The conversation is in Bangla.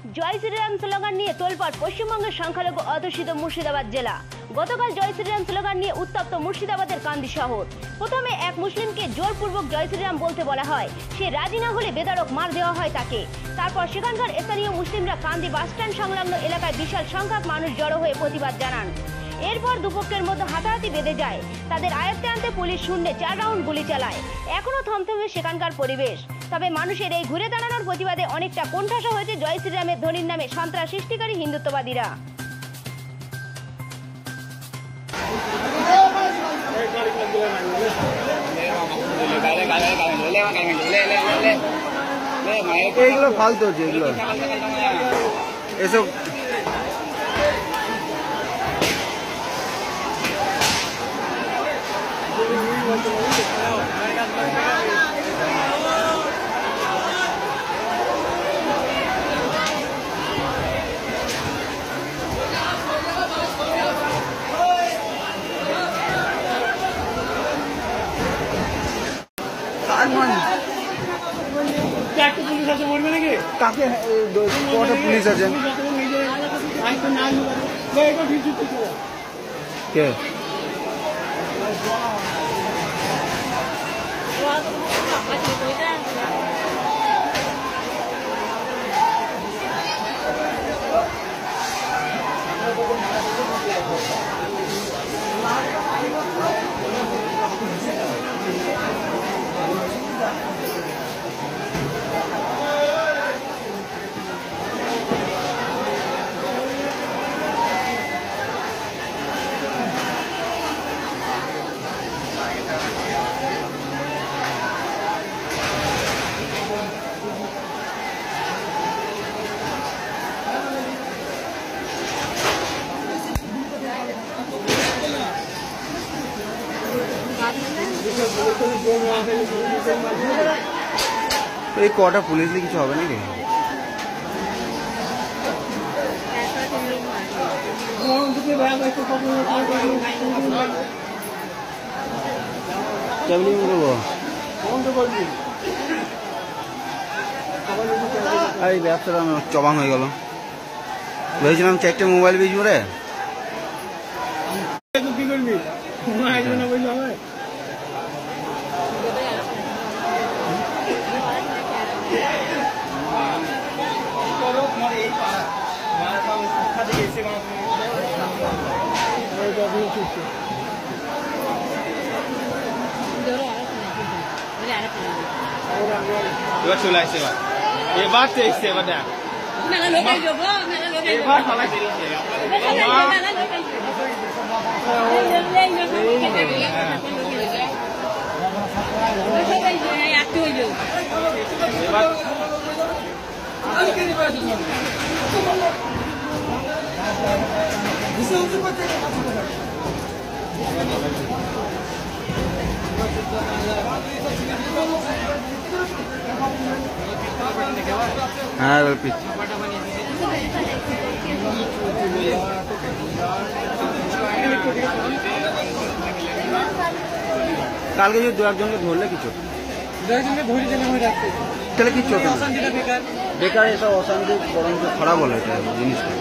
জয় শ্রীরাম স্লোগান নিয়ে তোলপাড় পশ্চিমবঙ্গের সংখ্যালঘু অধ্যুষিত মুর্শিদাবাদ জেলা। গতকাল জয় শ্রীরাম স্লোগান নিয়ে উত্তপ্ত মুর্শিদাবাদের কান্দি শহর। প্রথমে এক মুসলিমকে জোরপূর্বক জয় শ্রীরাম বলতে বলা হয়, সে রাজি না হলে বেধড়ক মার দেওয়া হয় তাকে। তারপর সেখানকার স্থানীয় মুসলিমরা কান্দি বাসস্ট্যান্ড সংলগ্ন এলাকায় বিশাল সংখ্যক মানুষ জড়ো হয়ে প্রতিবাদ জানান। এরপর দুপক্ষের মধ্যে হাতাহাতি বেঁধে যায়। তাদের আয়ত্তে আনতে পুলিশ শূন্যে 4 রাউন্ড গুলি চালায়। এখনো থমথমে সেখানকার পরিবেশ। তবে মানুষের এই ঘুরে দাঁড়ানোর প্রতিবাদে অনেকটা কোণঠাসা হয়েছে জয় শ্রীরামের ধ্বনির নামে সন্ত্রাস সৃষ্টিকারী হিন্দুত্ববাদীরা। এইগুলো ফালতু হচ্ছে, এগুলো এসব কাকে কটা পুলিশ আছেন কে? এই কটা পুলিশ দিয়ে কিছু হবে নাকি? এই ব্যবসাটা আমার চবাং হয়ে গেল। ভেবেছিলাম 4টে মোবাইল বেচবো রে। কি করবি? এবার চলে আসছে, এবার এসছে, এবার দেখ এবার সবাই বেরিয়েছে। হ্যাঁ কালকে যদি 2-1জনকে ধরলে কিছু তাহলে কিচ্ছু বেকার, এসব অশান্তি বরঞ্চ খারাপ হলো এটা জিনিসটা।